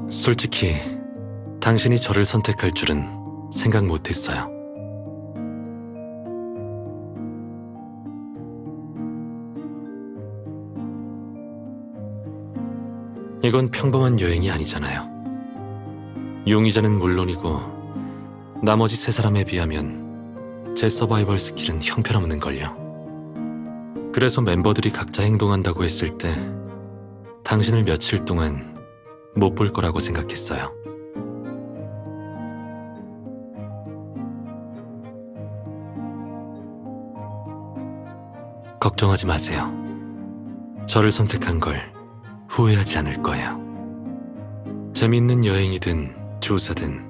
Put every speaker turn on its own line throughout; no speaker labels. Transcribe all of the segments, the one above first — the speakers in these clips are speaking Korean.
솔직히 당신이 저를 선택할 줄은 생각 못했어요. 이건 평범한 여행이 아니잖아요. 용의자는 물론이고 나머지 세 사람에 비하면 제 서바이벌 스킬은 형편없는걸요. 그래서 멤버들이 각자 행동한다고 했을 때 당신을 며칠 동안 못 볼 거라고 생각했어요. 걱정하지 마세요. 저를 선택한 걸 후회하지 않을 거예요. 재밌는 여행이든 조사든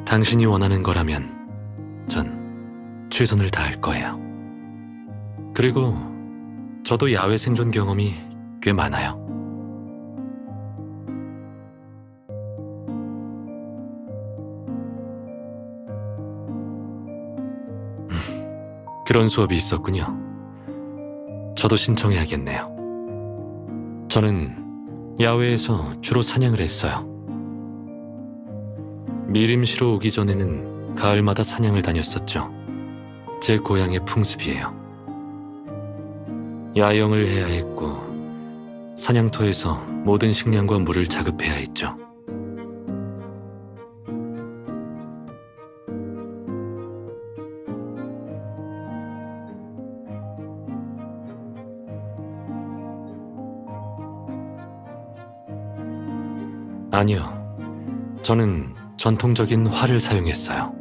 당신이 원하는 거라면 전 최선을 다할 거예요. 그리고 저도 야외 생존 경험이 꽤 많아요. 그런 수업이 있었군요. 저도 신청해야겠네요. 저는 야외에서 주로 사냥을 했어요. 미림시로 오기 전에는 가을마다 사냥을 다녔었죠. 제 고향의 풍습이에요. 야영을 해야 했고 사냥터에서 모든 식량과 물을 자급해야 했죠. 아니요. 저는 전통적인 활을 사용했어요.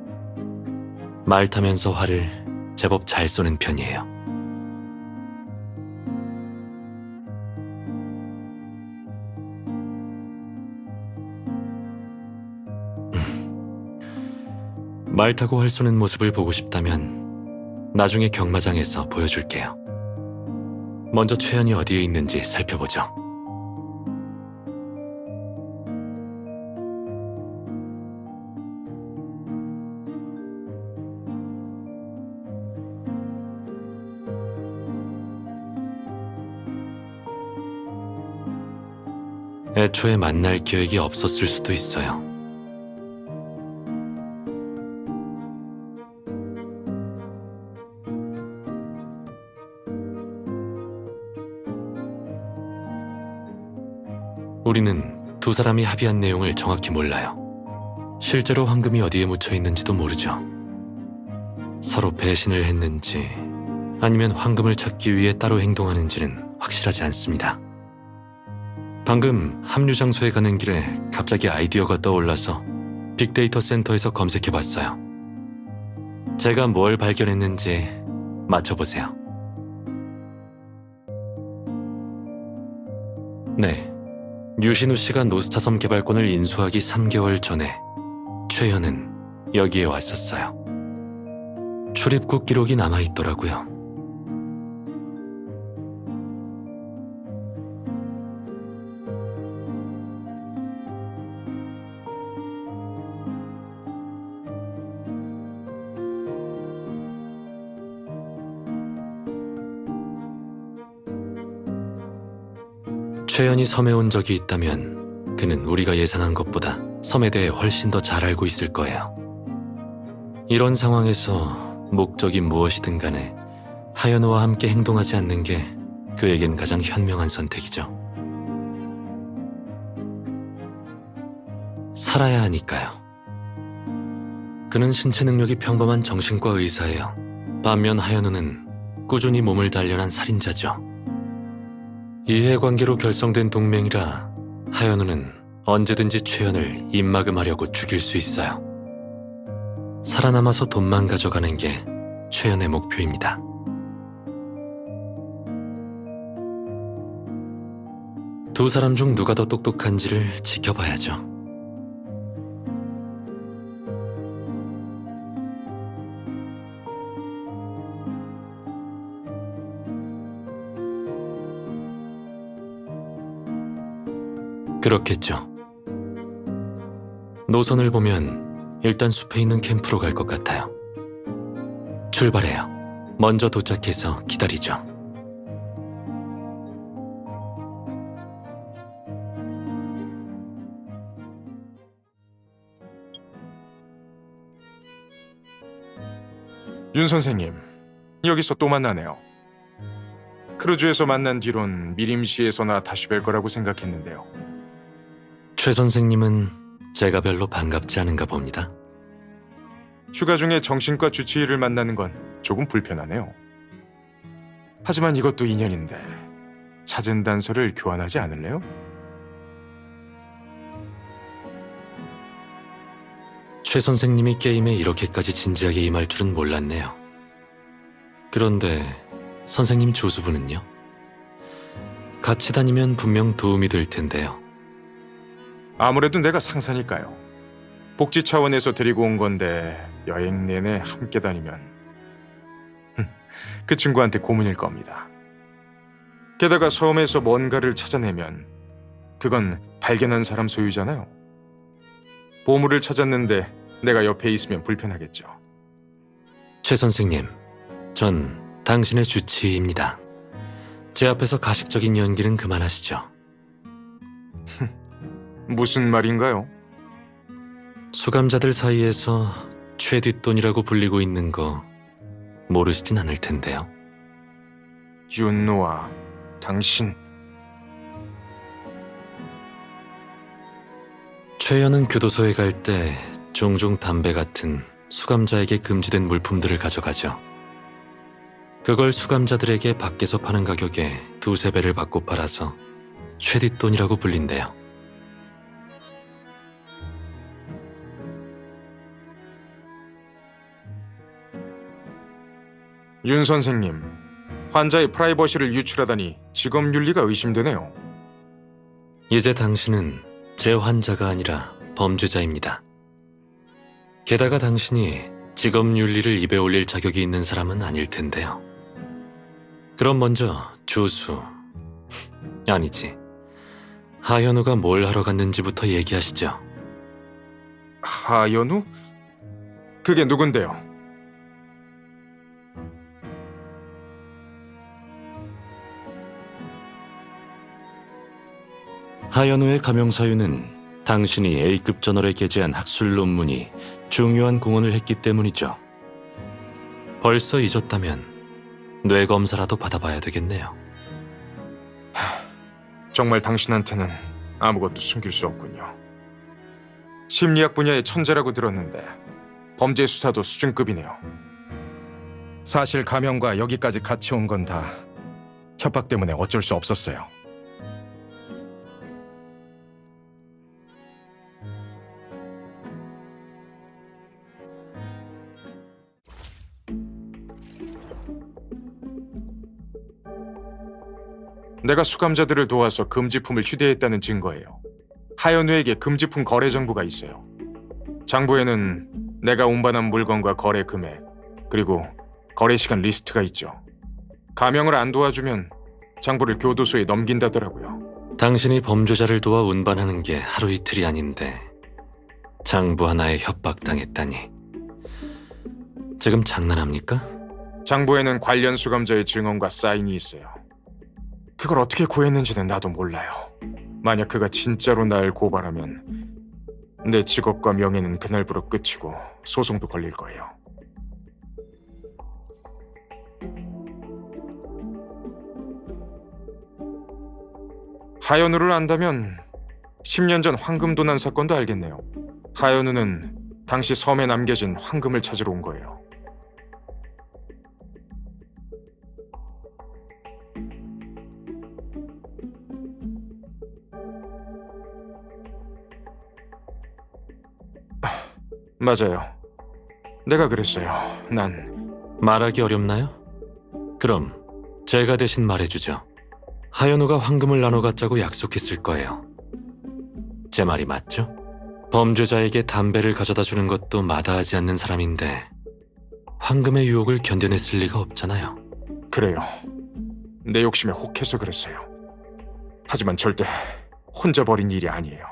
말 타면서 활을 제법 잘 쏘는 편이에요. 말 타고 활 쏘는 모습을 보고 싶다면 나중에 경마장에서 보여줄게요. 먼저 최연이 어디에 있는지 살펴보죠. 애초에 만날 계획이 없었을 수도 있어요. 우리는 두 사람이 합의한 내용을 정확히 몰라요. 실제로 황금이 어디에 묻혀 있는지도 모르죠. 서로 배신을 했는지 아니면 황금을 찾기 위해 따로 행동하는지는 확실하지 않습니다. 방금 합류 장소에 가는 길에 갑자기 아이디어가 떠올라서 빅데이터 센터에서 검색해봤어요. 제가 뭘 발견했는지 맞춰보세요. 네, 유신우 씨가 노스타섬 개발권을 인수하기 3개월 전에 최현은 여기에 왔었어요. 출입국 기록이 남아있더라고요. 최연이 섬에 온 적이 있다면 그는 우리가 예상한 것보다 섬에 대해 훨씬 더 잘 알고 있을 거예요. 이런 상황에서 목적이 무엇이든 간에 하연우와 함께 행동하지 않는 게 그에겐 가장 현명한 선택이죠. 살아야 하니까요. 그는 신체 능력이 평범한 정신과 의사예요. 반면 하연우는 꾸준히 몸을 단련한 살인자죠. 이해관계로 결성된 동맹이라 하연우는 언제든지 최연을 입막음하려고 죽일 수 있어요. 살아남아서 돈만 가져가는 게 최연의 목표입니다. 두 사람 중 누가 더 똑똑한지를 지켜봐야죠. 그렇겠죠. 노선을 보면 일단 숲에 있는 캠프로 갈 것 같아요. 출발해요. 먼저 도착해서 기다리죠.
윤 선생님, 여기서 또 만나네요. 크루즈에서 만난 뒤론 미림시에서나 다시 뵐 거라고 생각했는데요.
최 선생님은 제가 별로 반갑지 않은가 봅니다.
휴가 중에 정신과 주치의를 만나는 건 조금 불편하네요. 하지만 이것도 인연인데 찾은 단서를 교환하지 않을래요?
최 선생님이 게임에 이렇게까지 진지하게 임할 줄은 몰랐네요. 그런데 선생님 조수부는요? 같이 다니면 분명 도움이 될 텐데요.
아무래도 내가 상사니까요. 복지 차원에서 데리고 온 건데 여행 내내 함께 다니면 그 친구한테 고문일 겁니다. 게다가 섬에서 뭔가를 찾아내면 그건 발견한 사람 소유잖아요. 보물을 찾았는데 내가 옆에 있으면 불편하겠죠.
최 선생님, 전 당신의 주치의입니다. 제 앞에서 가식적인 연기는 그만하시죠.
무슨 말인가요?
수감자들 사이에서 최뒷돈이라고 불리고 있는 거 모르시진 않을 텐데요.
윤노아, 당신
최연은 교도소에 갈 때 종종 담배 같은 수감자에게 금지된 물품들을 가져가죠. 그걸 수감자들에게 밖에서 파는 가격에 두세 배를 받고 팔아서 최뒷돈이라고 불린대요.
윤 선생님, 환자의 프라이버시를 유출하다니 직업윤리가 의심되네요.
이제 당신은 제 환자가 아니라 범죄자입니다. 게다가 당신이 직업윤리를 입에 올릴 자격이 있는 사람은 아닐 텐데요. 그럼 먼저 조수, 아니지, 하현우가 뭘 하러 갔는지부터 얘기하시죠.
하연우? 그게 누군데요?
하현우의 감형 사유는 당신이 A급 저널에 게재한 학술 논문이 중요한 공헌을 했기 때문이죠.
벌써 잊었다면 뇌 검사라도 받아봐야 되겠네요.
정말 당신한테는 아무것도 숨길 수 없군요. 심리학 분야의 천재라고 들었는데 범죄 수사도 수준급이네요. 사실 가명과 여기까지 같이 온 건 다 협박 때문에 어쩔 수 없었어요. 내가 수감자들을 도와서 금지품을 휴대했다는 증거예요. 하현우에게 금지품 거래 정보가 있어요. 장부에는 내가 운반한 물건과 거래 금액, 그리고 거래 시간 리스트가 있죠. 가명을 안 도와주면 장부를 교도소에 넘긴다더라고요.
당신이 범죄자를 도와 운반하는 게 하루 이틀이 아닌데 장부 하나에 협박당했다니. 지금 장난합니까?
장부에는 관련 수감자의 증언과 사인이 있어요. 그걸 어떻게 구했는지는 나도 몰라요. 만약 그가 진짜로 날 고발하면 내 직업과 명예는 그날부로 끝이고 소송도 걸릴 거예요. 하현우를 안다면 10년 전 황금 도난 사건도 알겠네요. 하현우는 당시 섬에 남겨진 황금을 찾으러 온 거예요. 맞아요. 내가 그랬어요.
말하기 어렵나요? 그럼 제가 대신 말해주죠. 하현우가 황금을 나눠 갖자고 약속했을 거예요. 제 말이 맞죠? 범죄자에게 담배를 가져다 주는 것도 마다하지 않는 사람인데 황금의 유혹을 견뎌냈을 리가 없잖아요.
그래요. 내 욕심에 혹해서 그랬어요. 하지만 절대 혼자 벌인 일이 아니에요.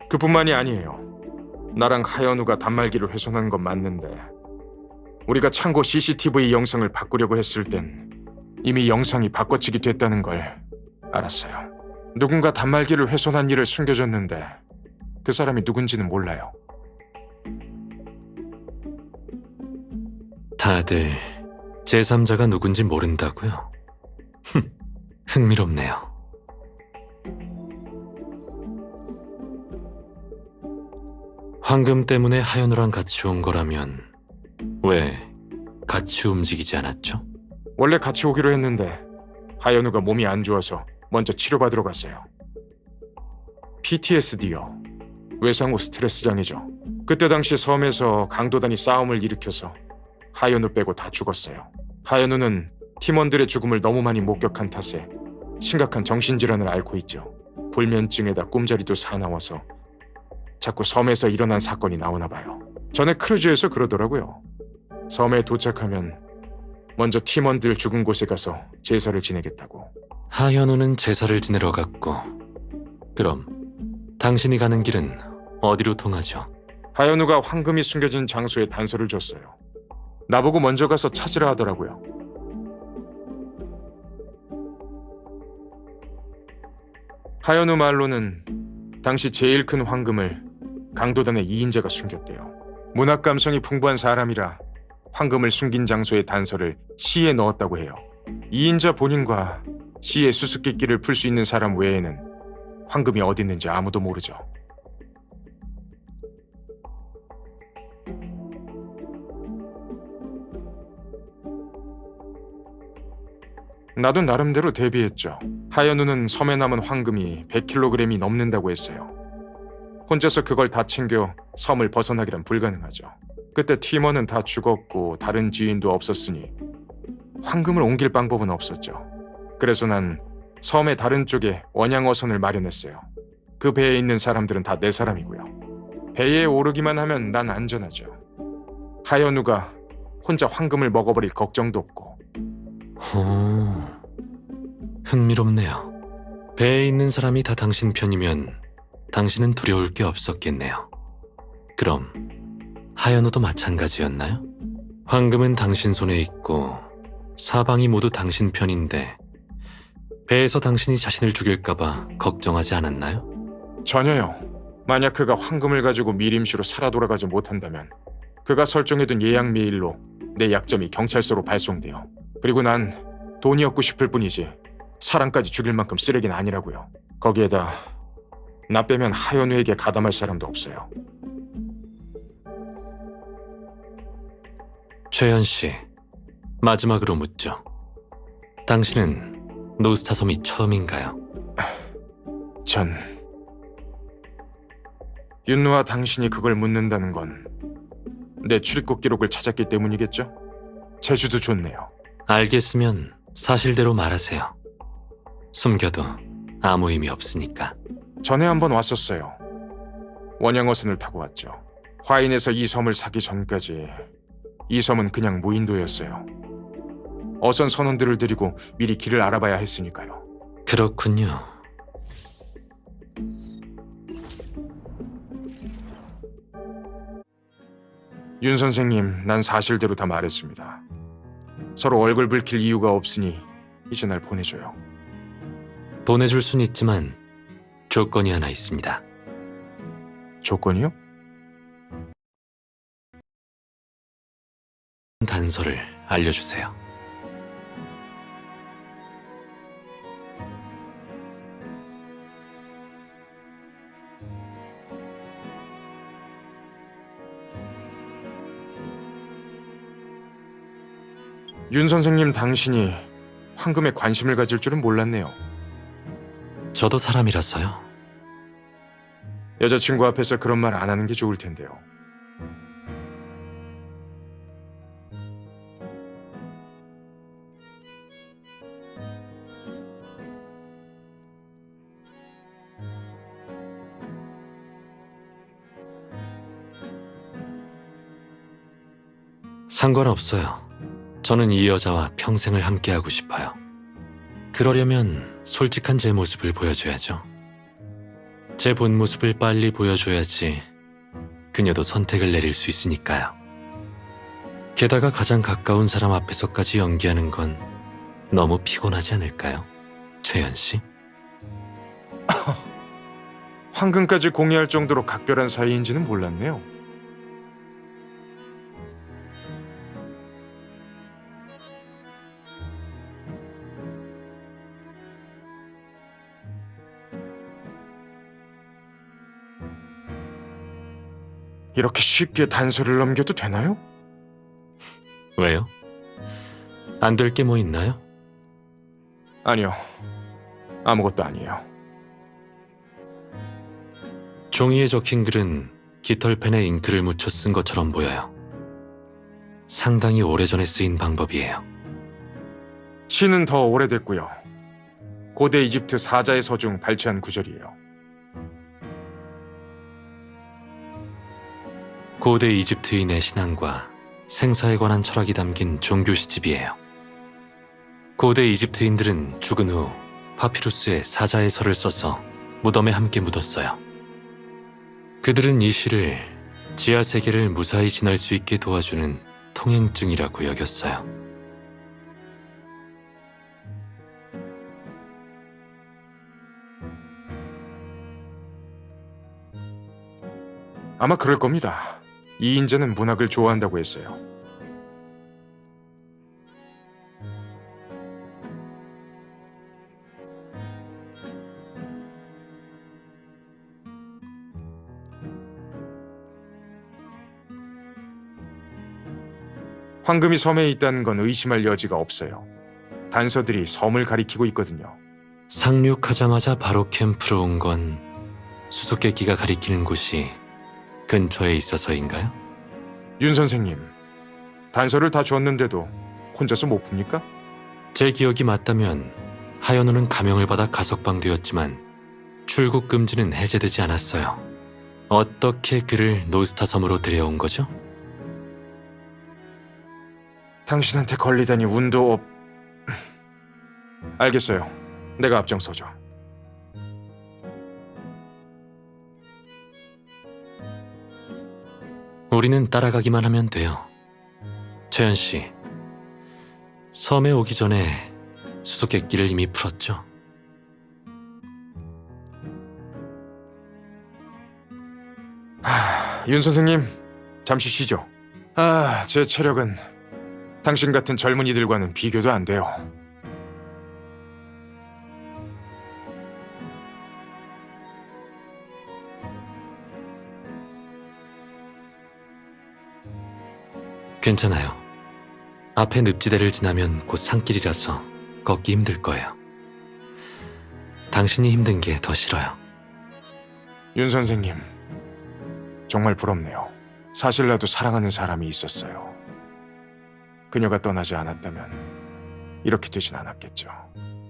그뿐만이 아니에요. 나랑 하현우가 단말기를 훼손한 건 맞는데 우리가 창고 CCTV 영상을 바꾸려고 했을 땐 이미 영상이 바꿔치기 됐다는 걸 알았어요. 누군가 단말기를 훼손한 일을 숨겨줬는데 그 사람이 누군지는 몰라요.
다들 제3자가 누군지 모른다고요? 흥미롭네요. 황금 때문에 하연우랑 같이 온 거라면 왜 같이 움직이지 않았죠?
원래 같이 오기로 했는데 하연우가 몸이 안 좋아서 먼저 치료받으러 갔어요. PTSD요. 외상후 스트레스 장애죠. 그때 당시 섬에서 강도단이 싸움을 일으켜서 하연우 빼고 다 죽었어요. 하연우는 팀원들의 죽음을 너무 많이 목격한 탓에 심각한 정신질환을 앓고 있죠. 불면증에다 꿈자리도 사나워서 자꾸 섬에서 일어난 사건이 나오나 봐요. 전에 크루즈에서 그러더라고요. 섬에 도착하면 먼저 팀원들 죽은 곳에 가서 제사를 지내겠다고.
하연우는 제사를 지내러 갔고, 그럼 당신이 가는 길은 어디로 통하죠?
하연우가 황금이 숨겨진 장소에 단서를 줬어요. 나보고 먼저 가서 찾으라 하더라고요. 하연우 말로는 당시 제일 큰 황금을 강도단의 2인자가 숨겼대요. 문학 감성이 풍부한 사람이라 황금을 숨긴 장소의 단서를 시에 넣었다고 해요. 2인자 본인과 시의 수수께끼를 풀 수 있는 사람 외에는 황금이 어디 있는지 아무도 모르죠. 나도 나름대로 대비했죠. 하연우는 섬에 남은 황금이 100kg이 넘는다고 했어요. 혼자서 그걸 다 챙겨 섬을 벗어나기란 불가능하죠. 그때 팀원은 다 죽었고 다른 지인도 없었으니 황금을 옮길 방법은 없었죠. 그래서 난 섬의 다른 쪽에 원양어선을 마련했어요. 그 배에 있는 사람들은 다 내 사람이고요. 배에 오르기만 하면 난 안전하죠. 하연우가 혼자 황금을 먹어버릴 걱정도 없고.
오, 흥미롭네요. 배에 있는 사람이 다 당신 편이면 당신은 두려울 게 없었겠네요. 그럼 하연우도 마찬가지였나요? 황금은 당신 손에 있고 사방이 모두 당신 편인데 배에서 당신이 자신을 죽일까봐 걱정하지 않았나요?
전혀요. 만약 그가 황금을 가지고 미림시로 살아 돌아가지 못한다면 그가 설정해둔 예약 메일로 내 약점이 경찰서로 발송돼요. 그리고 난 돈이 얻고 싶을 뿐이지 사람까지 죽일 만큼 쓰레기는 아니라고요. 거기에다 나 빼면 하연우에게 가담할 사람도 없어요.
최현 씨, 마지막으로 묻죠. 당신은 노스타 섬이 처음인가요?
전 윤누와 당신이 그걸 묻는다는 건 내 출입국 기록을 찾았기 때문이겠죠? 제주도 좋네요.
알겠으면 사실대로 말하세요. 숨겨도 아무 의미 없으니까.
전에 한번 왔었어요. 원양어선을 타고 왔죠. 화인에서 이 섬을 사기 전까지 이 섬은 그냥 무인도였어요. 어선 선원들을 데리고 미리 길을 알아봐야 했으니까요.
그렇군요.
윤 선생님, 난 사실대로 다 말했습니다. 서로 얼굴 붉힐 이유가 없으니 이제 날 보내줘요.
보내줄 순 있지만 조건이 하나 있습니다.
조건이요?
단서를 알려주세요.
윤 선생님, 당신이 황금에 관심을 가질 줄은 몰랐네요.
저도 사람이라서요.
여자친구 앞에서 그런 말 안 하는 게 좋을 텐데요.
상관없어요. 저는 이 여자와 평생을 함께하고 싶어요. 그러려면 솔직한 제 모습을 보여줘야죠. 제 본 모습을 빨리 보여줘야지 그녀도 선택을 내릴 수 있으니까요. 게다가 가장 가까운 사람 앞에서까지 연기하는 건 너무 피곤하지 않을까요? 최현 씨?
황금까지 공유할 정도로 각별한 사이인지는 몰랐네요. 이렇게 쉽게 단서를 넘겨도 되나요?
왜요? 안 될 게 뭐 있나요?
아니요. 아무것도 아니에요.
종이에 적힌 글은 깃털펜에 잉크를 묻혀 쓴 것처럼 보여요. 상당히 오래전에 쓰인 방법이에요.
시는 더 오래됐고요. 고대 이집트 사자의 서 중 발췌한 구절이에요.
고대 이집트인의 신앙과 생사에 관한 철학이 담긴 종교 시집이에요. 고대 이집트인들은 죽은 후 파피루스에 사자의 서를 써서 무덤에 함께 묻었어요. 그들은 이 시를 지하 세계를 무사히 지날 수 있게 도와주는 통행증이라고 여겼어요.
아마 그럴 겁니다. 이 인재는 문학을 좋아한다고 했어요. 황금이 섬에 있다는 건 의심할 여지가 없어요. 단서들이 섬을 가리키고 있거든요.
상륙하자마자 바로 캠프로 온 건 수수께끼가 가리키는 곳이 근처에 있어서인가요?
윤 선생님, 단서를 다 줬는데도 혼자서 못 풉니까?
제 기억이 맞다면 하연우는 감형을 받아 가석방되었지만 출국 금지는 해제되지 않았어요. 어떻게 그를 노스타 섬으로 데려온 거죠?
당신한테 걸리다니 운도 없... 알겠어요. 내가 앞장서죠.
우리는 따라가기만 하면 돼요. 최현 씨, 섬에 오기 전에 수수께끼를 이미 풀었죠?
윤 선생님, 잠시 쉬죠. 제 체력은 당신 같은 젊은이들과는 비교도 안 돼요.
괜찮아요. 앞에 늪지대를 지나면 곧 산길이라서 걷기 힘들 거예요. 당신이 힘든 게 더 싫어요.
윤 선생님, 정말 부럽네요. 사실 나도 사랑하는 사람이 있었어요. 그녀가 떠나지 않았다면 이렇게 되진 않았겠죠.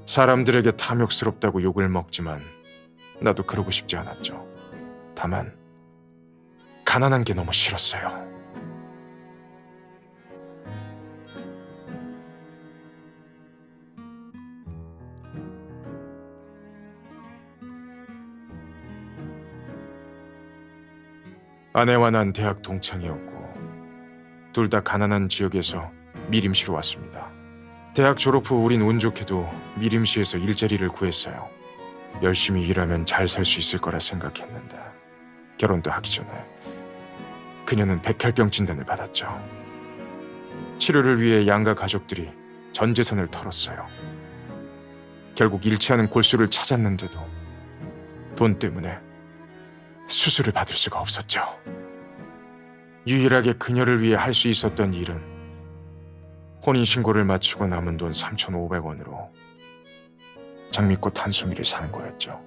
사람들에게 탐욕스럽다고 욕을 먹지만 나도 그러고 싶지 않았죠. 다만 가난한 게 너무 싫었어요. 아내와 난 대학 동창이었고 둘 다 가난한 지역에서 미림시로 왔습니다. 대학 졸업 후 우린 운 좋게도 미림시에서 일자리를 구했어요. 열심히 일하면 잘 살 수 있을 거라 생각했는데 결혼도 하기 전에 그녀는 백혈병 진단을 받았죠. 치료를 위해 양가 가족들이 전 재산을 털었어요. 결국 잃지 않은 골수를 찾았는데도 돈 때문에 수술을 받을 수가 없었죠. 유일하게 그녀를 위해 할 수 있었던 일은 혼인신고를 마치고 남은 돈 3,500원으로 장미꽃 한 송이를 사는 거였죠.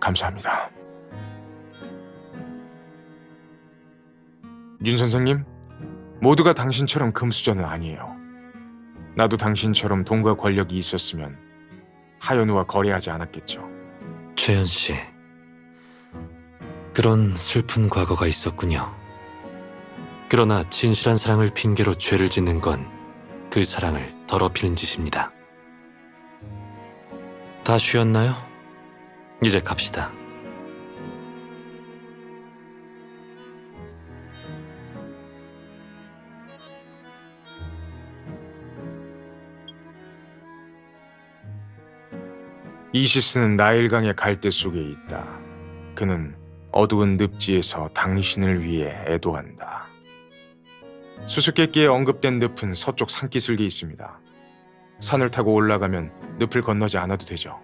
감사합니다. 윤 선생님, 모두가 당신처럼 금수저는 아니에요. 나도 당신처럼 돈과 권력이 있었으면 하연우와 거래하지 않았겠죠.
최현 씨, 그런 슬픈 과거가 있었군요. 그러나 진실한 사랑을 핑계로 죄를 짓는 건 그 사랑을 더럽히는 짓입니다. 다 쉬었나요? 이제 갑시다.
이시스는 나일강의 갈대 속에 있다. 그는 어두운 늪지에서 당신을 위해 애도한다. 수수께끼에 언급된 늪은 서쪽 산기슭에 있습니다. 산을 타고 올라가면 늪을 건너지 않아도 되죠.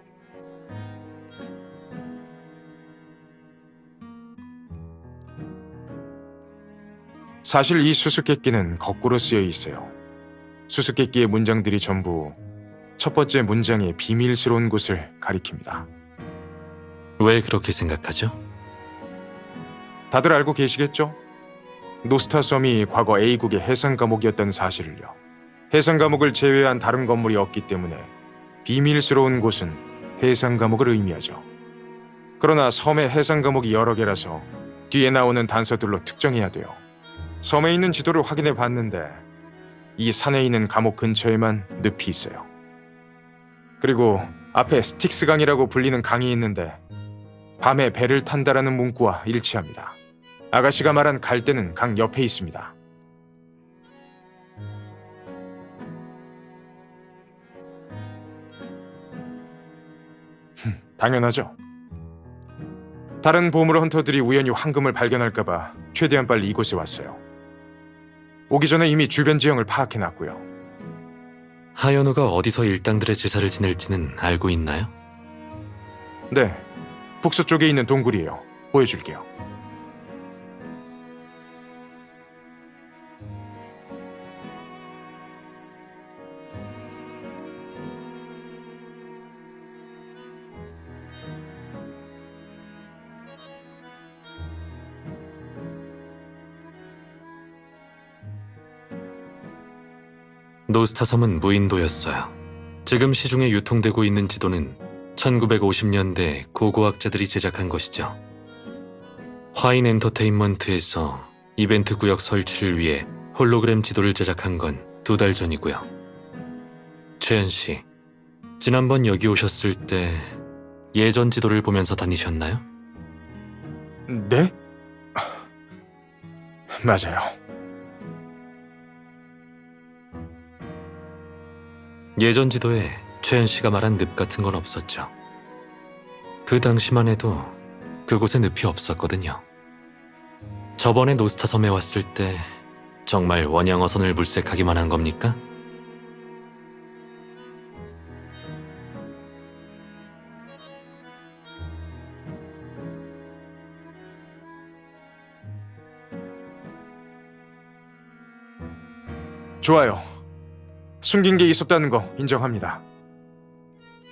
사실 이 수수께끼는 거꾸로 쓰여 있어요. 수수께끼의 문장들이 전부 첫 번째 문장의 비밀스러운 곳을 가리킵니다.
왜 그렇게 생각하죠?
다들 알고 계시겠죠? 노스타 섬이 과거 A국의 해상 감옥이었다는 사실을요. 해상 감옥을 제외한 다른 건물이 없기 때문에 비밀스러운 곳은 해상 감옥을 의미하죠. 그러나 섬의 해상 감옥이 여러 개라서 뒤에 나오는 단서들로 특정해야 돼요. 섬에 있는 지도를 확인해 봤는데 이 산에 있는 감옥 근처에만 늪이 있어요. 그리고 앞에 스틱스 강이라고 불리는 강이 있는데 밤에 배를 탄다라는 문구와 일치합니다. 아가씨가 말한 갈대는 강 옆에 있습니다. 당연하죠. 다른 보물 헌터들이 우연히 황금을 발견할까봐 최대한 빨리 이곳에 왔어요. 오기 전에 이미 주변 지형을 파악해놨고요.
하연우가 어디서 일당들의 제사를 지낼지는 알고 있나요?
네, 북서쪽에 있는 동굴이에요. 보여줄게요.
노스타 섬은 무인도였어요. 지금 시중에 유통되고 있는 지도는 1950년대 고고학자들이 제작한 것이죠. 화인 엔터테인먼트에서 이벤트 구역 설치를 위해 홀로그램 지도를 제작한 건 2달 전이고요. 최현 씨, 지난번 여기 오셨을 때 예전 지도를 보면서 다니셨나요?
네? 맞아요.
예전 지도에 최현 씨가 말한 늪 같은 건 없었죠. 그 당시만 해도 그곳에 늪이 없었거든요. 저번에 노스타 섬에 왔을 때 정말 원양어선을 물색하기만 한 겁니까?
좋아요. 숨긴 게 있었다는 거 인정합니다.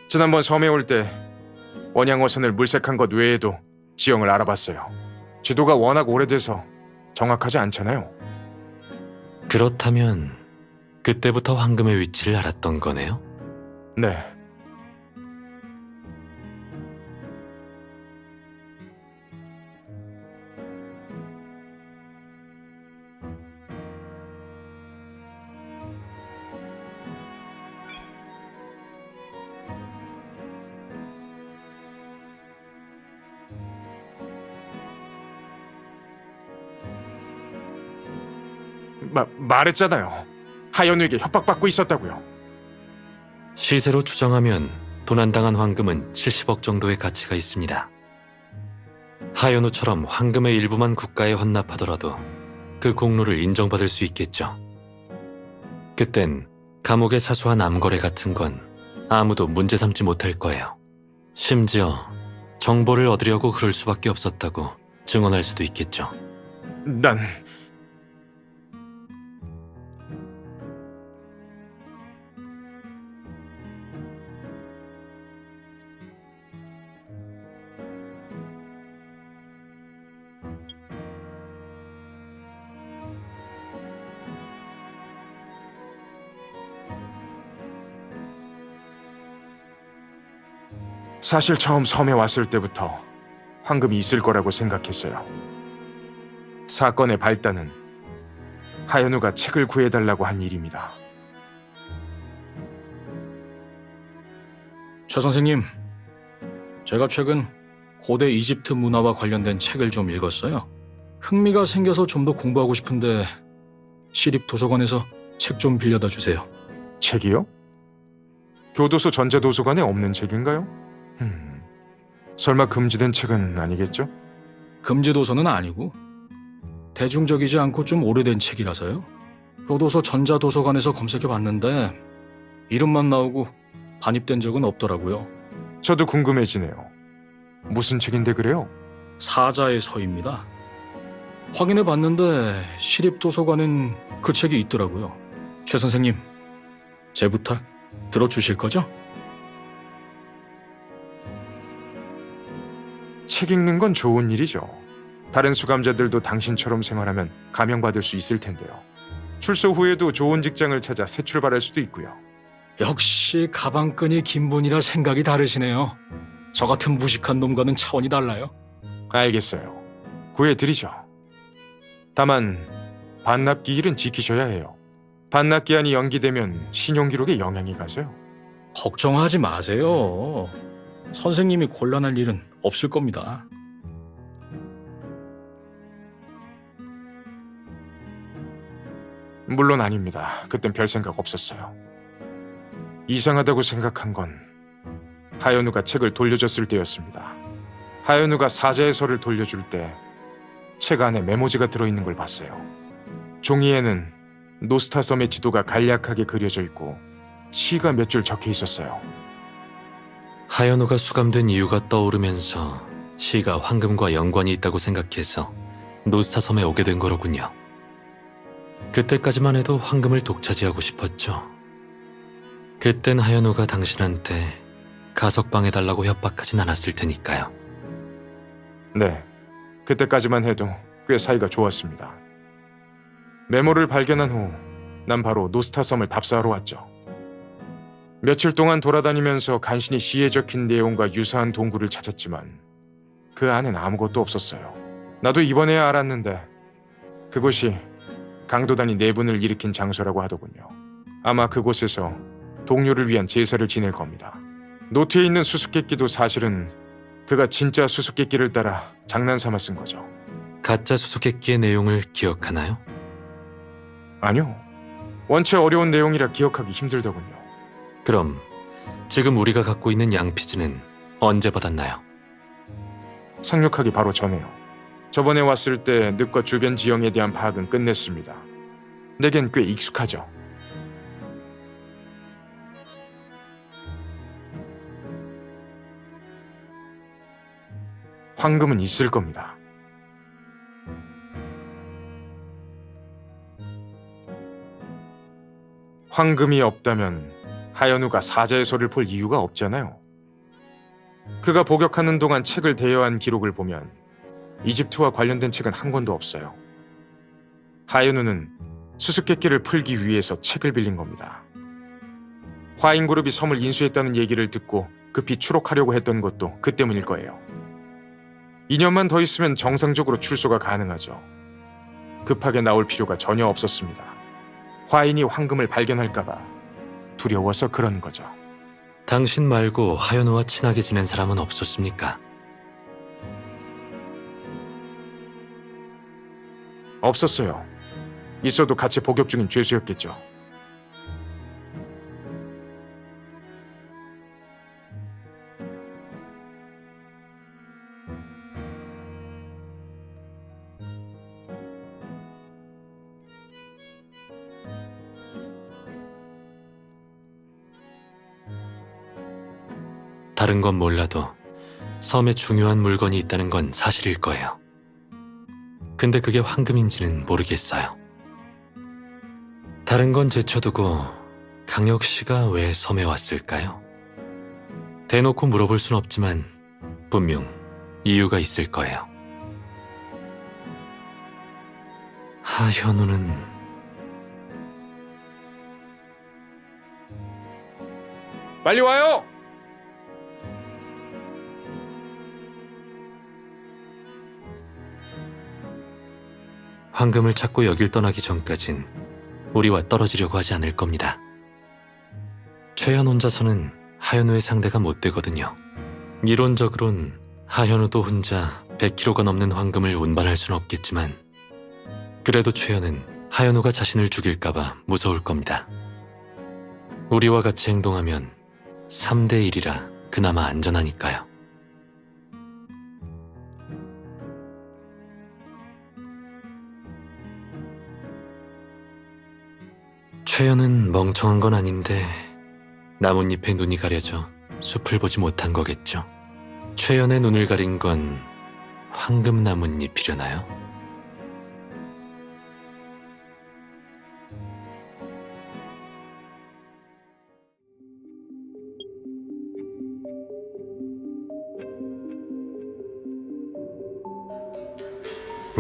지난번 섬에 올 때 원양어선을 물색한 것 외에도 지형을 알아봤어요. 지도가 워낙 오래돼서 정확하지 않잖아요.
그렇다면 그때부터 황금의 위치를 알았던 거네요?
네. 말했잖아요. 하연우에게 협박받고 있었다고요.
시세로 추정하면 도난당한 황금은 70억 정도의 가치가 있습니다. 하연우처럼 황금의 일부만 국가에 헌납하더라도 그 공로를 인정받을 수 있겠죠. 그땐 감옥의 사소한 암거래 같은 건 아무도 문제 삼지 못할 거예요. 심지어 정보를 얻으려고 그럴 수밖에 없었다고 증언할 수도 있겠죠.
난 사실 처음 섬에 왔을 때부터 황금이 있을 거라고 생각했어요. 사건의 발단은 하연우가 책을 구해달라고 한 일입니다.
최 선생님, 제가 최근 고대 이집트 문화와 관련된 책을 좀 읽었어요. 흥미가 생겨서 좀 더 공부하고 싶은데 시립 도서관에서 책 좀 빌려다 주세요.
책이요? 교도소 전자도서관에 없는 책인가요? 설마 금지된 책은 아니겠죠?
금지 도서는 아니고 대중적이지 않고 좀 오래된 책이라서요. 교도소 전자도서관에서 검색해봤는데 이름만 나오고 반입된 적은 없더라고요.
저도 궁금해지네요. 무슨 책인데 그래요?
사자의 서입니다. 확인해 봤는데 시립도서관엔 그 책이 있더라고요. 최 선생님, 제 부탁 들어주실 거죠?
책 읽는 건 좋은 일이죠. 다른 수감자들도 당신처럼 생활하면 감형받을 수 있을 텐데요. 출소 후에도 좋은 직장을 찾아 새 출발할 수도 있고요.
역시 가방끈이 긴 분이라 생각이 다르시네요. 저 같은 무식한 놈과는 차원이 달라요.
알겠어요. 구해드리죠. 다만 반납 기일은 지키셔야 해요. 반납 기한이 연기되면 신용기록에 영향이 가서요.
걱정하지 마세요. 선생님이 곤란할 일은 없을 겁니다.
물론 아닙니다. 그땐 별 생각 없었어요. 이상하다고 생각한 건 하연우가 책을 돌려줬을 때였습니다. 하연우가 사자의 서를 돌려줄 때 책 안에 메모지가 들어있는 걸 봤어요. 종이에는 노스타섬의 지도가 간략하게 그려져 있고 시가 몇 줄 적혀 있었어요.
하연우가 수감된 이유가 떠오르면서 시가 황금과 연관이 있다고 생각해서 노스타섬에 오게 된 거로군요. 그때까지만 해도 황금을 독차지하고 싶었죠. 그땐 하연우가 당신한테 가석방해달라고 협박하진 않았을 테니까요.
네, 그때까지만 해도 꽤 사이가 좋았습니다. 메모를 발견한 후 난 바로 노스타섬을 답사하러 왔죠. 며칠 동안 돌아다니면서 간신히 시에 적힌 내용과 유사한 동굴을 찾았지만 그 안엔 아무것도 없었어요. 나도 이번에야 알았는데 그곳이 강도단이 내분을 일으킨 장소라고 하더군요. 아마 그곳에서 동료를 위한 제사를 지낼 겁니다. 노트에 있는 수수께끼도 사실은 그가 진짜 수수께끼를 따라 장난삼아 쓴 거죠.
가짜 수수께끼의 내용을 기억하나요?
아니요. 원체 어려운 내용이라 기억하기 힘들더군요.
그럼 지금 우리가 갖고 있는 양피지는 언제 받았나요?
상륙하기 바로 전에요. 저번에 왔을 때 늪과 주변 지형에 대한 파악은 끝냈습니다. 내겐 꽤 익숙하죠. 황금은 있을 겁니다. 황금이 없다면 하연우가 사자의 서를 볼 이유가 없잖아요. 그가 복역하는 동안 책을 대여한 기록을 보면 이집트와 관련된 책은 한 권도 없어요. 하연우는 수수께끼를 풀기 위해서 책을 빌린 겁니다. 화인그룹이 섬을 인수했다는 얘기를 듣고 급히 추록하려고 했던 것도 그 때문일 거예요. 2년만 더 있으면 정상적으로 출소가 가능하죠. 급하게 나올 필요가 전혀 없었습니다. 화인이 황금을 발견할까봐 두려워서 그런 거죠.
당신 말고 하연우와 친하게 지낸 사람은 없었습니까?
없었어요. 있어도 같이 복역 중인 죄수였겠죠.
다른 건 몰라도 섬에 중요한 물건이 있다는 건 사실일 거예요. 근데 그게 황금인지는 모르겠어요. 다른 건 제쳐두고 강혁 씨가 왜 섬에 왔을까요? 대놓고 물어볼 순 없지만 분명 이유가 있을 거예요. 하현우는
빨리 와요!
황금을 찾고 여길 떠나기 전까진 우리와 떨어지려고 하지 않을 겁니다. 최현 혼자서는 하현우의 상대가 못 되거든요. 이론적으론 하현우도 혼자 100kg가 넘는 황금을 운반할 수는 없겠지만 그래도 최현은 하현우가 자신을 죽일까봐 무서울 겁니다. 우리와 같이 행동하면 3대 1이라 그나마 안전하니까요. 최연은 멍청한 건 아닌데 나뭇잎에 눈이 가려져 숲을 보지 못한 거겠죠. 최연의 눈을 가린 건 황금 나뭇잎이려나요?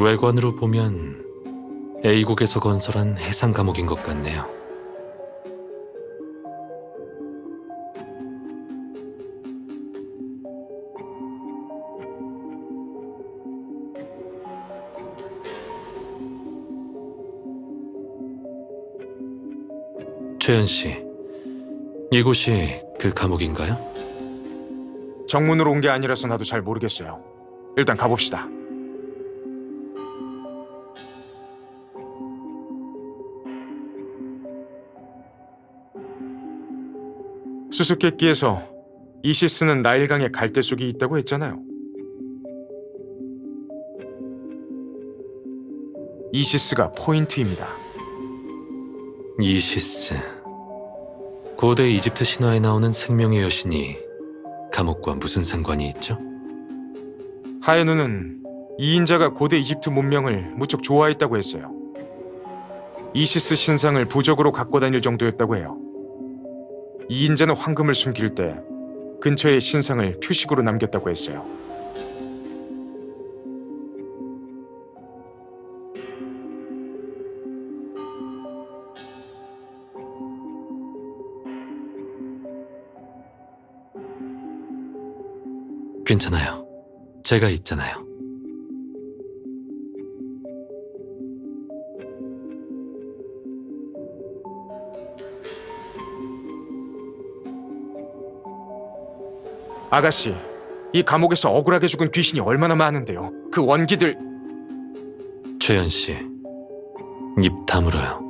외관으로 보면 A국에서 건설한 해상 감옥인 것 같네요. 최현 씨, 이곳이 그 감옥인가요?
정문으로 온 게 아니라서 나도 잘 모르겠어요. 일단 가봅시다. 수수께끼에서 이시스는 나일강의 갈대 속이 있다고 했잖아요. 이시스가 포인트입니다.
이시스. 고대 이집트 신화에 나오는 생명의 여신이 감옥과 무슨 상관이 있죠?
하야누는 이인자가 고대 이집트 문명을 무척 좋아했다고 했어요. 이시스 신상을 부적으로 갖고 다닐 정도였다고 해요. 이인자는 황금을 숨길 때 근처에 신상을 표식으로 남겼다고 했어요.
괜찮아요. 제가 있잖아요.
아가씨, 이 감옥에서 억울하게 죽은 귀신이 얼마나 많은데요. 그 원기들...
최현 씨, 입 다물어요.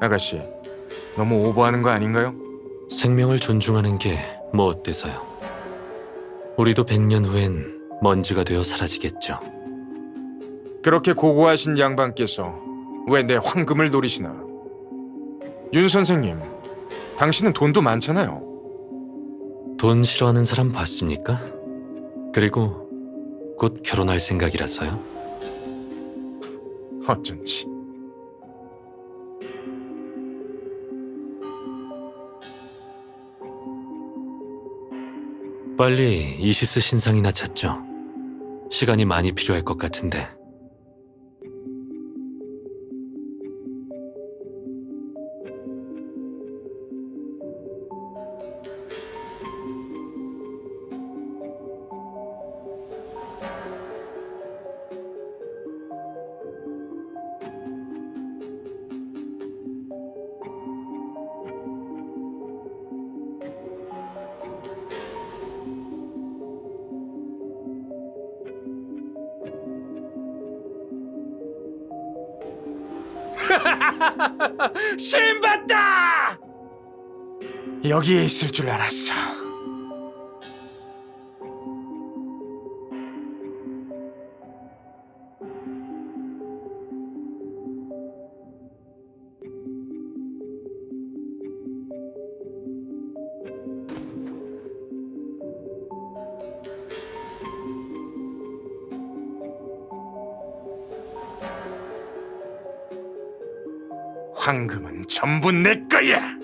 아가씨, 너무 오버하는 거 아닌가요?
생명을 존중하는 게 뭐 어때서요? 우리도 100년 후엔 먼지가 되어 사라지겠죠.
그렇게 고고하신 양반께서 왜 내 황금을 노리시나? 윤 선생님, 당신은 돈도 많잖아요.
돈 싫어하는 사람 봤습니까? 그리고 곧 결혼할 생각이라서요.
어쩐지.
빨리 이시스 신상이나 찾죠. 시간이 많이 필요할 것 같은데.
신봤다! 여기에 있을 줄 알았어. 황금은 전부 내 거야.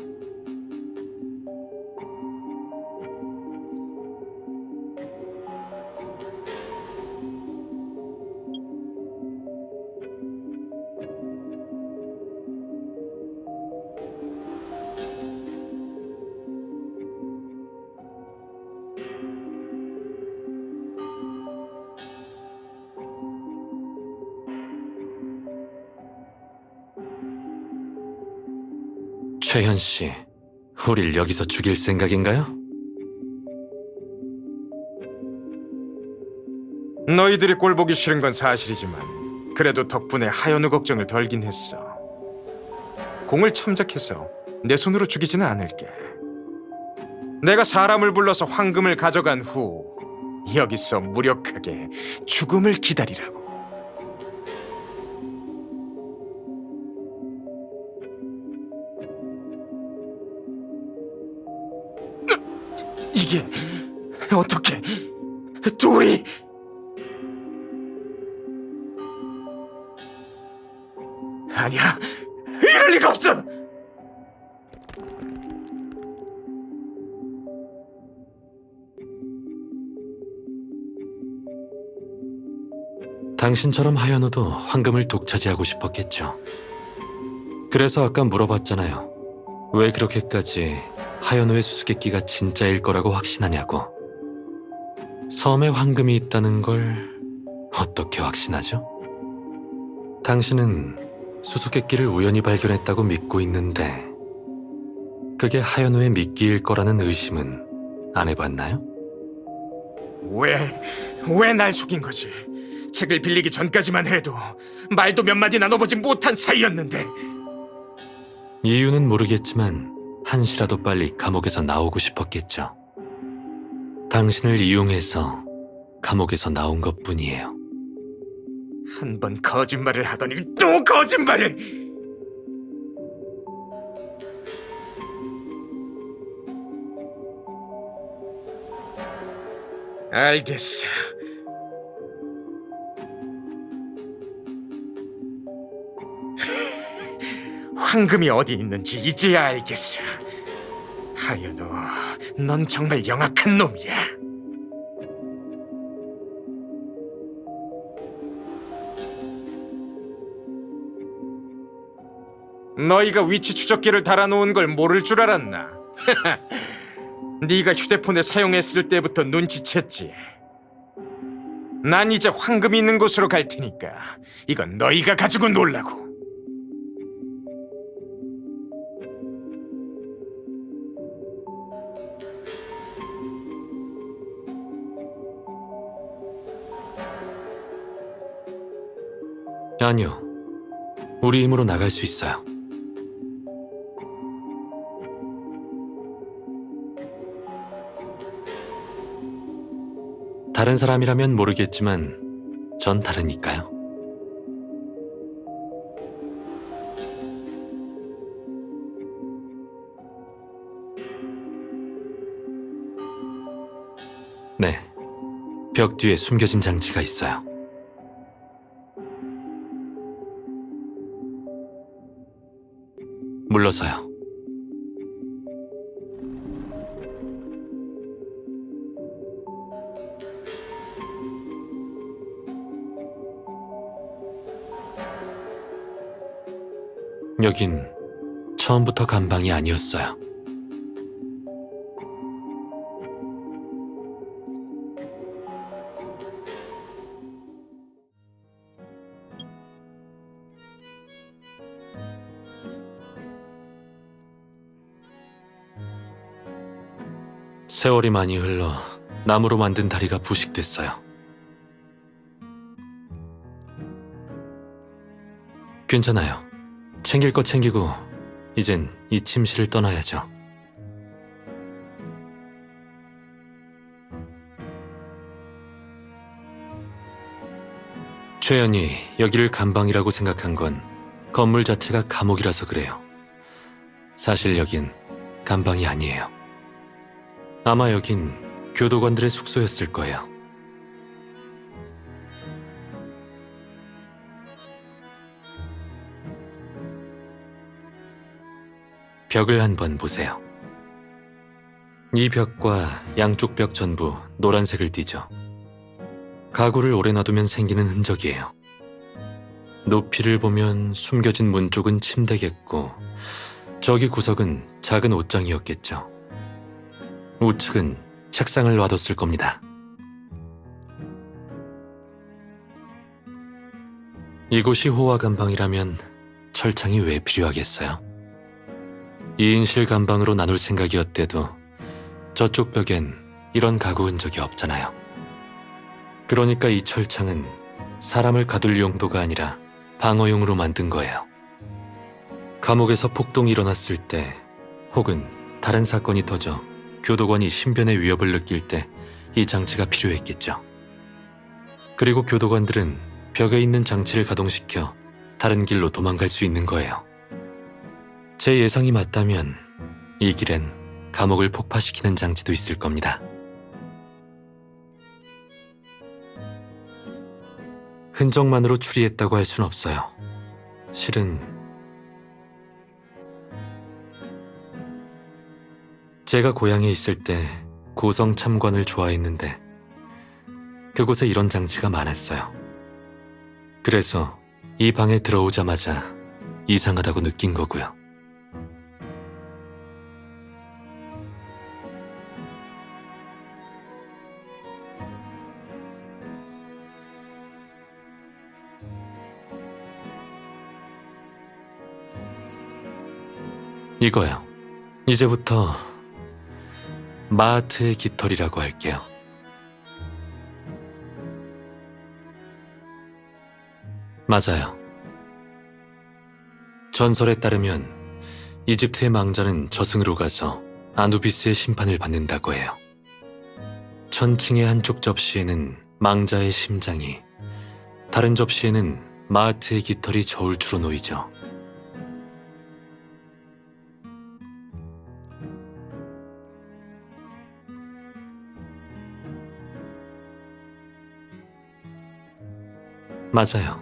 최현 씨, 우릴 여기서 죽일 생각인가요?
너희들이 꼴 보기 싫은 건 사실이지만 그래도 덕분에 하연우 걱정을 덜긴 했어. 공을 참작해서 내 손으로 죽이지는 않을게. 내가 사람을 불러서 황금을 가져간 후 여기서 무력하게 죽음을 기다리라고. 이게 어떻게 둘이? 아니야, 이럴 리가 없어.
당신처럼 하연우도 황금을 독차지하고 싶었겠죠. 그래서 아까 물어봤잖아요. 왜 그렇게까지 하연우의 수수께끼가 진짜일 거라고 확신하냐고. 섬에 황금이 있다는 걸 어떻게 확신하죠? 당신은 수수께끼를 우연히 발견했다고 믿고 있는데 그게 하연우의 미끼일 거라는 의심은 안 해봤나요?
왜 날 속인 거지? 책을 빌리기 전까지만 해도 말도 몇 마디 나눠보지 못한 사이였는데.
이유는 모르겠지만 한시라도 빨리 감옥에서 나오고 싶었겠죠. 당신을 이용해서 감옥에서 나온 것뿐이에요.
한 번 거짓말을 하더니 또 거짓말을! 알겠어. 황금이 어디 있는지 이제야 알겠어. 하연우, 넌 정말 영악한 놈이야. 너희가 위치 추적기를 달아놓은 걸 모를 줄 알았나? 네가 휴대폰을 사용했을 때부터 눈치챘지. 난 이제 황금이 있는 곳으로 갈 테니까 이건 너희가 가지고 놀라고.
아니요. 우리 힘으로 나갈 수 있어요. 다른 사람이라면 모르겠지만 전 다르니까요. 네, 벽 뒤에 숨겨진 장치가 있어요. 물러서요. 여긴 처음부터 감방이 아니었어요. 세월이 많이 흘러 나무로 만든 다리가 부식됐어요. 괜찮아요. 챙길 거 챙기고 이젠 이 침실을 떠나야죠. 최연이 여기를 감방이라고 생각한 건 건물 자체가 감옥이라서 그래요. 사실 여긴 감방이 아니에요. 아마 여긴 교도관들의 숙소였을 거예요. 벽을 한번 보세요. 이 벽과 양쪽 벽 전부 노란색을 띠죠. 가구를 오래 놔두면 생기는 흔적이에요. 높이를 보면 숨겨진 문 쪽은 침대겠고 저기 구석은 작은 옷장이었겠죠. 우측은 책상을 놔뒀을 겁니다. 이곳이 호화 감방이라면 철창이 왜 필요하겠어요? 2인실 감방으로 나눌 생각이었대도 저쪽 벽엔 이런 가구 흔적이 없잖아요. 그러니까 이 철창은 사람을 가둘 용도가 아니라 방어용으로 만든 거예요. 감옥에서 폭동이 일어났을 때 혹은 다른 사건이 터져 교도관이 신변의 위협을 느낄 때 이 장치가 필요했겠죠. 그리고 교도관들은 벽에 있는 장치를 가동시켜 다른 길로 도망갈 수 있는 거예요. 제 예상이 맞다면 이 길엔 감옥을 폭파시키는 장치도 있을 겁니다. 흔적만으로 추리했다고 할 순 없어요. 실은 제가 고향에 있을 때 고성 참관을 좋아했는데 그곳에 이런 장치가 많았어요. 그래서 이 방에 들어오자마자 이상하다고 느낀 거고요. 이거요. 이제부터 마하트의 깃털이라고 할게요. 맞아요. 전설에 따르면 이집트의 망자는 저승으로 가서 아누비스의 심판을 받는다고 해요. 천칭의 한쪽 접시에는 망자의 심장이, 다른 접시에는 마하트의 깃털이 저울추로 놓이죠. 맞아요.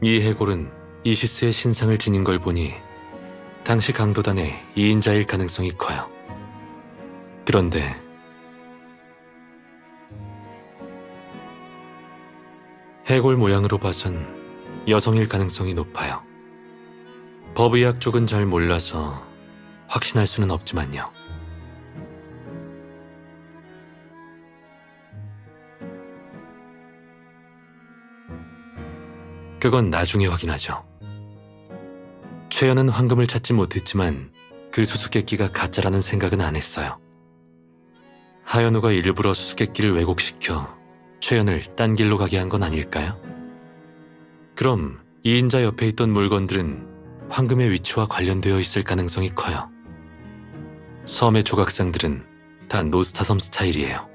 이 해골은 이시스의 신상을 지닌 걸 보니 당시 강도단의 2인자일 가능성이 커요. 그런데 해골 모양으로 봐선 여성일 가능성이 높아요. 법의학 쪽은 잘 몰라서 확신할 수는 없지만요. 그건 나중에 확인하죠. 최연은 황금을 찾지 못했지만 그 수수께끼가 가짜라는 생각은 안 했어요. 하연우가 일부러 수수께끼를 왜곡시켜 최연을 딴 길로 가게 한 건 아닐까요? 그럼 이인자 옆에 있던 물건들은 황금의 위치와 관련되어 있을 가능성이 커요. 섬의 조각상들은 다 노스타섬 스타일이에요.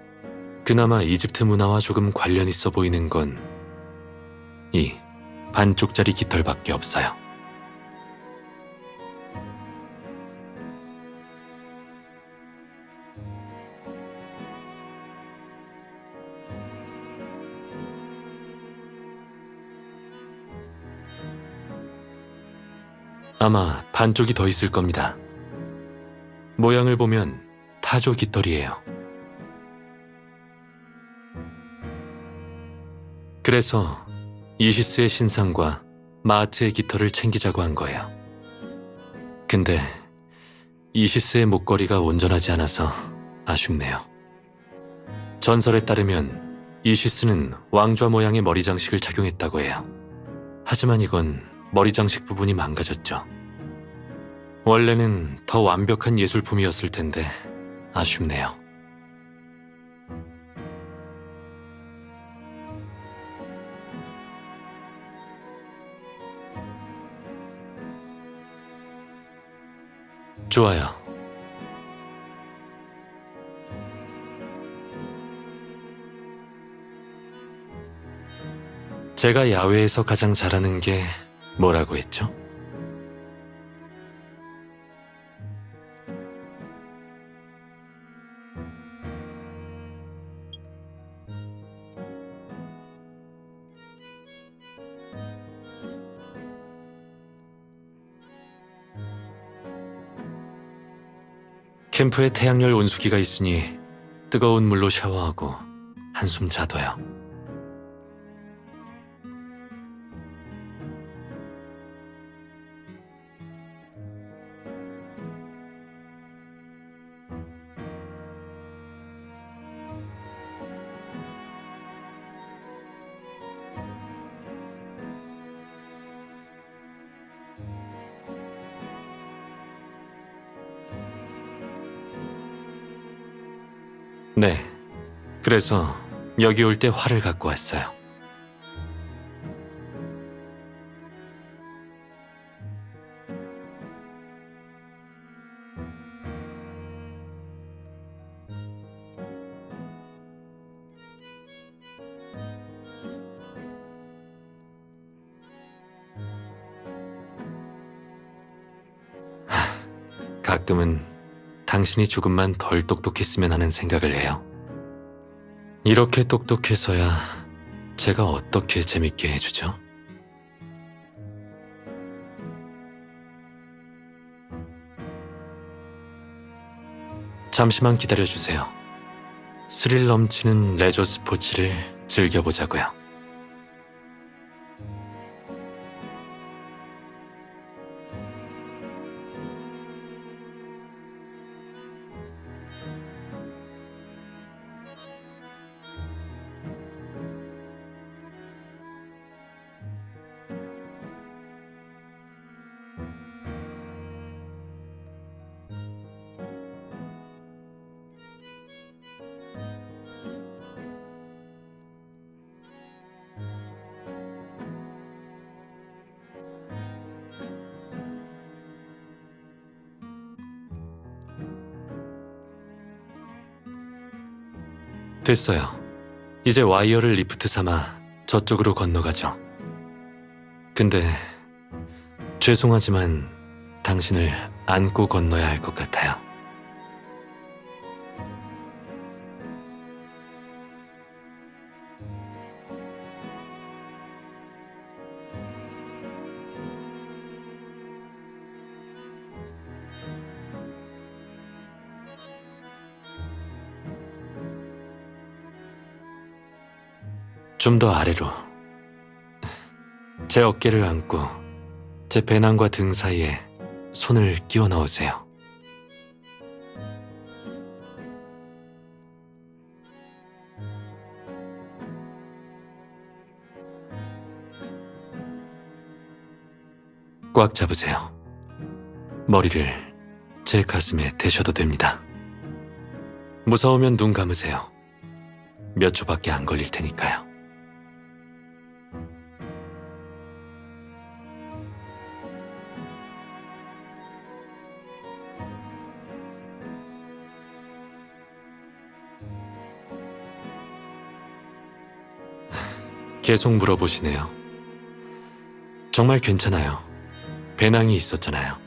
그나마 이집트 문화와 조금 관련 있어 보이는 건 이 반쪽짜리 깃털밖에 없어요. 아마 반쪽이 더 있을 겁니다. 모양을 보면 타조 깃털이에요. 그래서 이시스의 신상과 마하트의 깃털을 챙기자고 한 거예요. 근데 이시스의 목걸이가 온전하지 않아서 아쉽네요. 전설에 따르면 이시스는 왕좌 모양의 머리 장식을 착용했다고 해요. 하지만 이건 머리 장식 부분이 망가졌죠. 원래는 더 완벽한 예술품이었을 텐데 아쉽네요. 좋아요. 제가 야외에서 가장 잘하는 게 뭐라고 했죠? 캠프에 태양열 온수기가 있으니 뜨거운 물로 샤워하고 한숨 자둬요. 네, 그래서 여기 올 때 활을 갖고 왔어요. 가끔은 당신이 조금만 덜 똑똑했으면 하는 생각을 해요. 이렇게 똑똑해서야 제가 어떻게 재밌게 해주죠? 잠시만 기다려주세요. 스릴 넘치는 레저 스포츠를 즐겨보자고요. 됐어요. 이제 와이어를 리프트 삼아 저쪽으로 건너가죠. 근데 죄송하지만 당신을 안고 건너야 할 것 같아요. 좀 더 아래로. 제 어깨를 안고 제 배낭과 등 사이에 손을 끼워 넣으세요. 꽉 잡으세요. 머리를 제 가슴에 대셔도 됩니다. 무서우면 눈 감으세요. 몇 초밖에 안 걸릴 테니까요. 계속 물어보시네요. 정말 괜찮아요. 배낭이 있었잖아요.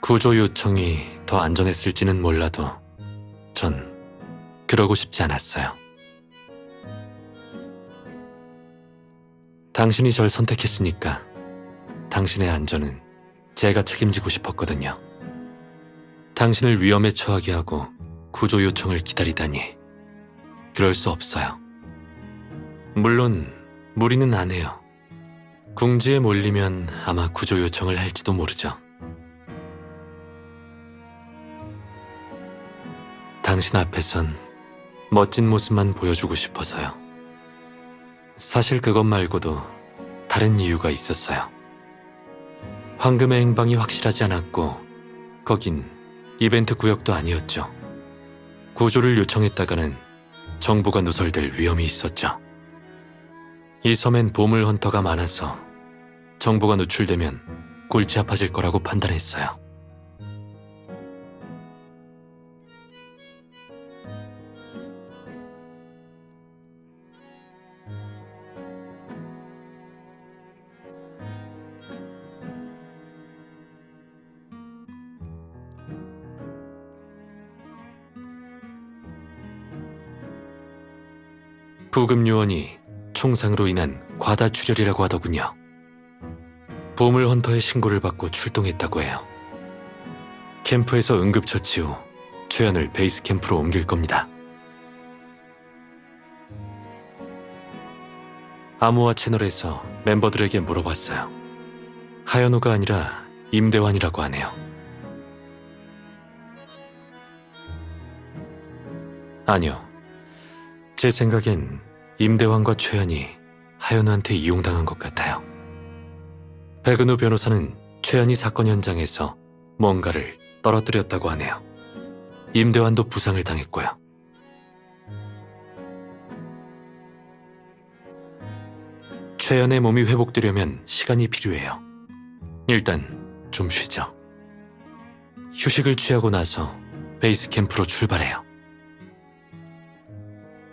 구조 요청이 더 안전했을지는 몰라도 전 그러고 싶지 않았어요. 당신이 절 선택했으니까 당신의 안전은 제가 책임지고 싶었거든요. 당신을 위험에 처하게 하고 구조 요청을 기다리다니 그럴 수 없어요. 물론 무리는 안 해요. 궁지에 몰리면 아마 구조 요청을 할지도 모르죠. 당신 앞에선 멋진 모습만 보여주고 싶어서요. 사실 그것 말고도 다른 이유가 있었어요. 황금의 행방이 확실하지 않았고 거긴 이벤트 구역도 아니었죠. 구조를 요청했다가는 정보가 누설될 위험이 있었죠. 이 섬엔 보물 헌터가 많아서 정보가 누출되면 골치 아파질 거라고 판단했어요. 부급 요원이 총상으로 인한 과다 출혈이라고 하더군요. 보물 헌터의 신고를 받고 출동했다고 해요. 캠프에서 응급처치 후 최연을 베이스 캠프로 옮길 겁니다. 아모아 채널에서 멤버들에게 물어봤어요. 하연우가 아니라 임대환이라고 하네요. 아니요. 제 생각엔 임대환과 최연이 하연우한테 이용당한 것 같아요. 백은우 변호사는 최연이 사건 현장에서 뭔가를 떨어뜨렸다고 하네요. 임대환도 부상을 당했고요. 최연의 몸이 회복되려면 시간이 필요해요. 일단 좀 쉬죠. 휴식을 취하고 나서 베이스 캠프로 출발해요.